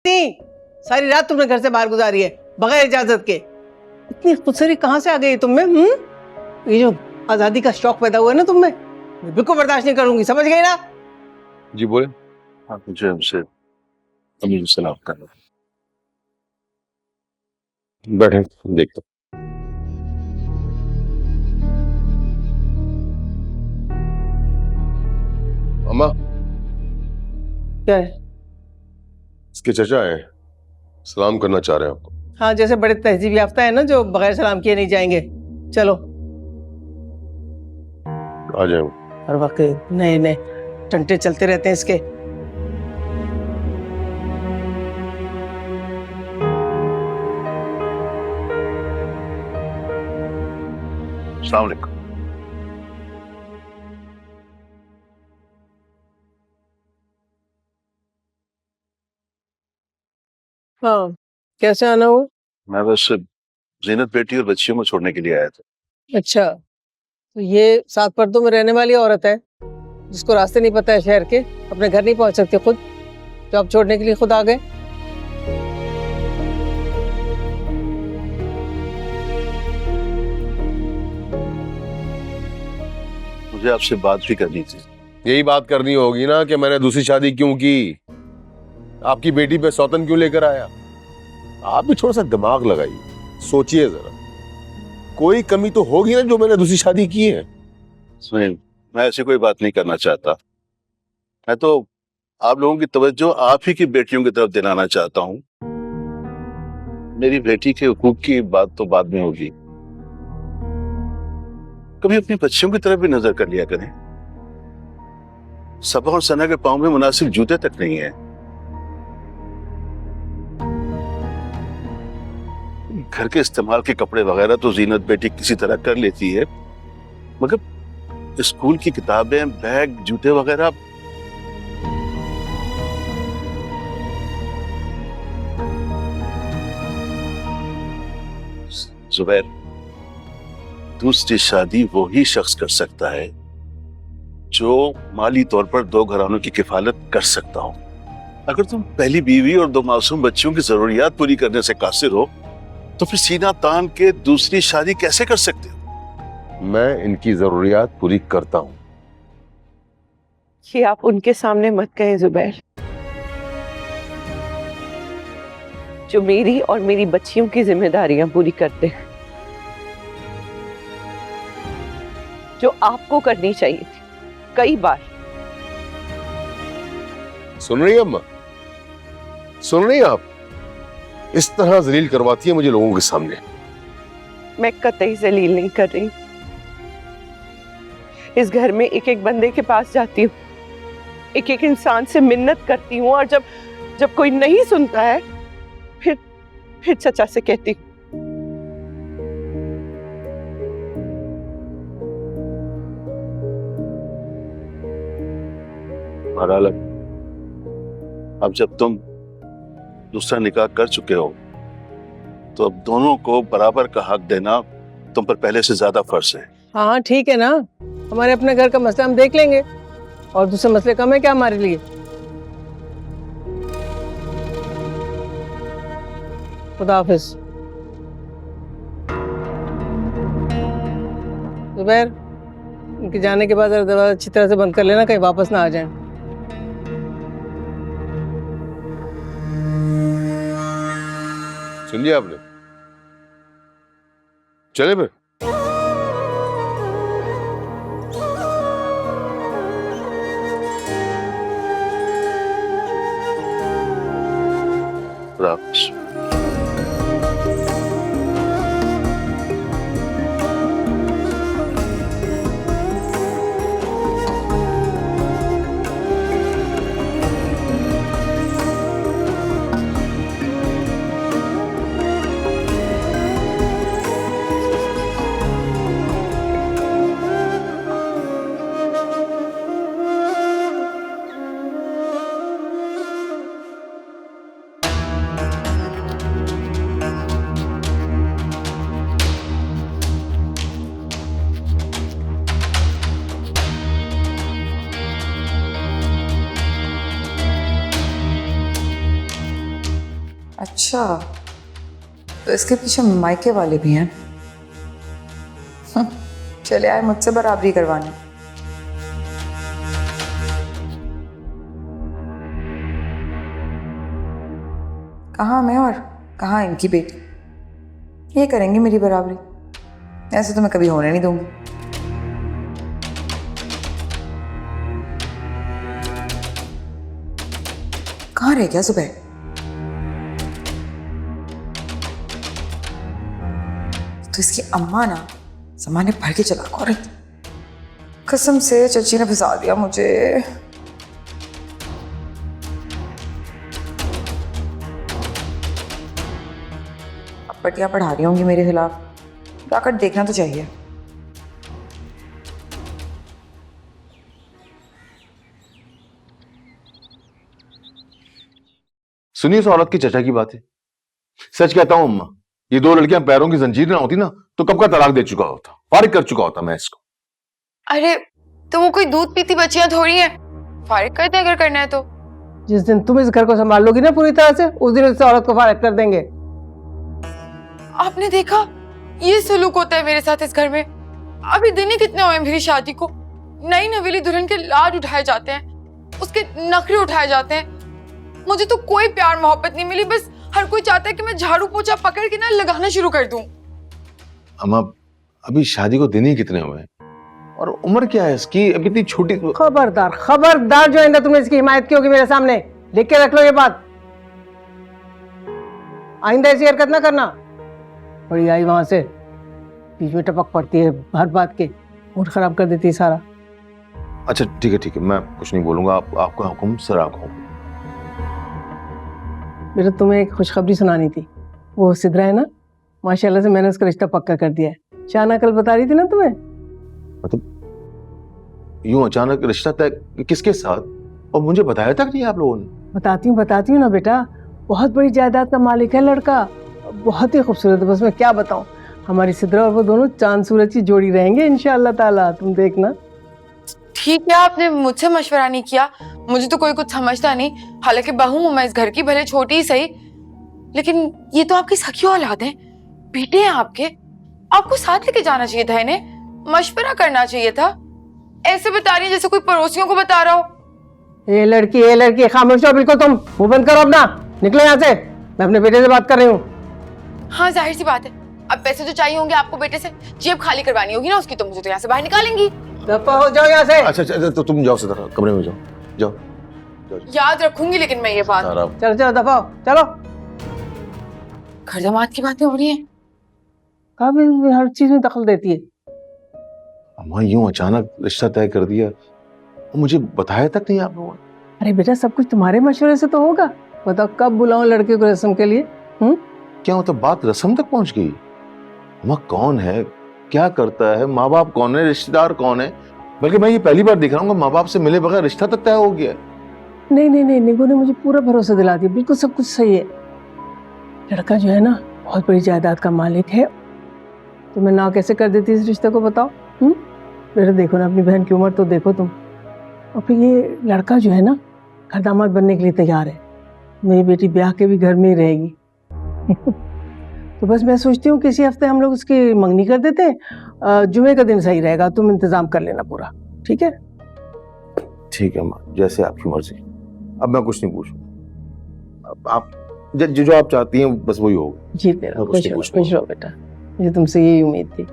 नहीं, सारी रात तुमने घर से बाहर गुजारी है बगैर इजाजत के। इतनी खुदसरी कहाँ से आ गई तुम में? ये जो आजादी का शौक पैदा हुआ है ना तुम में, बिल्कुल बर्दाश्त नहीं करूंगी, समझ गई ना? जी बोले। हाँ, मुझे हमसे अमीर सलाम करना। बैठे देखता। अम्मा, क्या है? इसके चचा है, सलाम करना चाह रहे हैं आपको। हाँ, जैसे बड़े तहजीब याफ्ता है ना जो बगैर सलाम किए नहीं जाएंगे। चलो। आ जाए। हर वक्त नए नए टंटे चलते रहते हैं इसके। अस्सलाम वालेकुम। हाँ, कैसे आना हुआ? मैं बस जीनत बेटी और बच्चियों को छोड़ने के लिए आया था। अच्छा, तो ये 7 पर्दों में रहने वाली औरत है जिसको रास्ते नहीं पता है शहर के, अपने घर नहीं पहुंच सकते खुद, जॉब छोड़ने के लिए खुद आ गए। मुझे आपसे बात भी करनी थी। यही बात करनी होगी ना कि मैंने दूसरी शादी क्यों की, आपकी बेटी पे सौतन क्यों लेकर आया। आप भी थोड़ा सा दिमाग लगाइए, सोचिए जरा, कोई कमी तो होगी ना जो मैंने दूसरी शादी की है। सुनील, मैं ऐसी कोई बात नहीं करना चाहता। मैं तो आप लोगों की तवज्जो आप ही की बेटियों की तरफ दिलाना चाहता हूँ। मेरी बेटी के हुकूक की बात तो बाद में होगी, कभी अपनी बच्चियों की तरफ भी नजर कर लिया करें। सबा और सना के पांव में मुनासिब जूते तक नहीं है। घर के इस्तेमाल के कपड़े वगैरह तो जीनत बेटी किसी तरह कर लेती है, मगर स्कूल की किताबें, बैग, जूते वगैरह जुबैर, दूसरी शादी वो ही शख्स कर सकता है जो माली तौर पर 2 घरानों की किफालत कर सकता हो। अगर तुम पहली बीवी और 2 मासूम बच्चियों की जरूरियात पूरी करने से कासिर हो तो फिर सीना तान के दूसरी शादी कैसे कर सकते हो? मैं इनकी जरूरियात पूरी करता हूं। ये आप उनके सामने मत कहें जुबैर, जो मेरी और मेरी बच्चियों की जिम्मेदारियां पूरी करते हैं, जो आपको करनी चाहिए थी कई बार। सुन रही है अम्मा? सुन रही हैं आप? इस तरह जलील करवाती है मुझे लोगों के सामने। मैं कतई जलील नहीं कर रही। इस घर में एक एक बंदे के पास जाती हूँ, एक एक इंसान से मिन्नत करती हूँ, और जब जब कोई नहीं सुनता है फिर चचा से कहती हूँ। बहरहाल अब जब तुम दूसरा निकाह कर चुके हो तो अब दोनों को बराबर का हक देना तुम पर पहले से ज्यादा फर्ज है। हाँ हाँ ठीक है ना, हमारे अपने घर का मसला हम देख लेंगे, और दूसरे मसले कम है क्या हमारे लिए? खुदा हाफिज। जुबैर, इनके जाने के बाद दरवाजा अच्छी तरह से बंद कर लेना, कहीं वापस ना आ जाए। सुन लिया आपने? चले फिर। राक्ष अच्छा, तो इसके पीछे मायके वाले भी हैं। चले आए मुझसे बराबरी करवाने। कहाँ मैं और कहाँ इनकी बेटी। ये करेंगी मेरी बराबरी, ऐसे तो मैं कभी होने नहीं दूंगी। कहाँ रह गया सुबह? तो इसकी अम्मा ना सामान्य भर के चला औरत, कसम से चची ने फंसा दिया मुझे। अब पटिया पढ़ा रही होंगी मेरे खिलाफ, जाकर देखना तो चाहिए। सुनिए उस औरत की चचा की बातें। सच कहता हूं अम्मा, ये दो लड़कियां पैरों की जंजीर ना होती ना तो कब का तलाक दे चुका होता, फारिग कर चुका होता मैं इसको। अरे तो वो कोई दूध पीती बच्चियां थोड़ी हैं, फारिग करते हैं अगर करना है तो। जिस दिन तुम इस घर को संभाल लोगी ना पूरी तरह से, उस दिन इस औरत को फारिग कर देंगे। आपने देखा ये सलूक होता है मेरे साथ इस घर में। अभी दिन ही कितने हुए मेरी शादी को, नई नवेली दुल्हन के लाड उठाए जाते हैं, उसके नखरे उठाए जाते हैं। मुझे तो कोई प्यार मोहब्बत नहीं मिली, बस हर कोई चाहता है कि मैं झाड़ू पोछा पकड़ के ना लगाना शुरू कर दूं। अम्मा अभी शादी को दिन ही कितने हुए हैं और उम्र क्या है इसकी, अभी इतनी छोटी। खबरदार खबरदार जो आइंदा तुमने इसकी हिमायत की होगी मेरे सामने, लिख के रख लो ये बात। आइंदा ऐसी हरकत ना करना। बड़ी आई वहां से, बीच में टपक पड़ती है हर बात के, मूड खराब कर देती है सारा। अच्छा ठीक है, मैं कुछ नहीं बोलूंगा, आपका हुक्म सर आंखों। बेटा तुम्हें एक खुशखबरी सुनानी थी। वो सिद्रा है ना, माशाल्लाह से मैंने उसका रिश्ता पक्का कर दिया है। शाना कल बता रही थी ना तुम्हें। मतलब यूं अचानक रिश्ता तय किसके साथ, और मुझे बताया तक नहीं आप लोगों ने? बताती हूँ ना बेटा, बहुत बड़ी जायदाद का मालिक है लड़का, बहुत ही खूबसूरत है। बस मैं क्या बताऊँ, हमारी सिद्रा और वो दोनों चांद सूरज की जोड़ी रहेंगे इंशाअल्लाह ताला, तुम देखना। ठीक है, आपने मुझसे मशवरा नहीं किया, मुझे तो कोई कुछ समझता नहीं। हालांकि बहू हूं मैं इस घर की, भले छोटी ही सही, लेकिन ये तो आपकी सखी औलाद हैं, बेटे हैं आपके। आपको साथ लेके जाना चाहिए था इन्हें, मशवरा करना चाहिए था। ऐसे बता रही है जैसे कोई पड़ोसियों को बता रहा हो। ये लड़की खामोश हो बिल्कुल, तुम मुंह बंद करो अपना, निकलो यहाँ से। मैं अपने बेटे से बात कर रही हूँ। हाँ जाहिर सी बात है, अब पैसे तो चाहिए होंगे आपको बेटे से, जेब खाली करवानी होगी ना उसकी, तो मुझे तो यहाँ से बाहर निकालेंगी। दफा हो जाओ यहाँ से। अच्छा तो तुम जाओ सिद्रा, कमरे में जाओ। याद रखूंगी लेकिन मैं ये बात। चलो दफा हो, चलो। घर जमात की बातें हो रही हैं। कभी हर चीज में दखल देती है। अम्मा यूं अचानक रिश्ता तय कर दिया, मुझे बताया तक नहीं आप लोगों ने? अरे बेटा सब कुछ तुम्हारे मशवरे से तो होगा। बताओ कब बुलाऊं लड़के को रस्म के लिए? क्या मतलब बात रस्म तक पहुंच गई? अम्मा कौन है, क्या करता है, माँ बाप कौन है, रिश्तेदार कौन है? बल्कि मैं ये पहली बार देख रहा हूँ माँ बाप से मिले बगैर रिश्ता तक तय हो गया। नहीं, निगो ने मुझे पूरा भरोसा दिला दिया, बिल्कुल सब कुछ सही है। लड़का जो है ना बहुत बड़ी जायदाद का मालिक है, तो मैं ना कैसे कर देती इस रिश्ते को, बताओ? बेटा देखो ना, अपनी बहन की उम्र तो देखो तुम। और फिर ये लड़का जो है ना घर दामाद बनने के लिए तैयार है, मेरी बेटी ब्याह के भी घर में ही रहेगी। तो बस मैं सोचती हूँ किसी हफ्ते हम लोग उसकी मंगनी कर देते हैं, जुमे का दिन सही रहेगा, तुम इंतजाम कर लेना पूरा, ठीक है? ठीक है माँ, जैसे आपकी मर्जी। अब मैं कुछ नहीं पूछूंगा, अब आप जो आप चाहती हैं बस वही होगा। जी बेटा, मैं कुछ नहीं खुश रहो बेटा, मुझे तुमसे यही उम्मीद थी।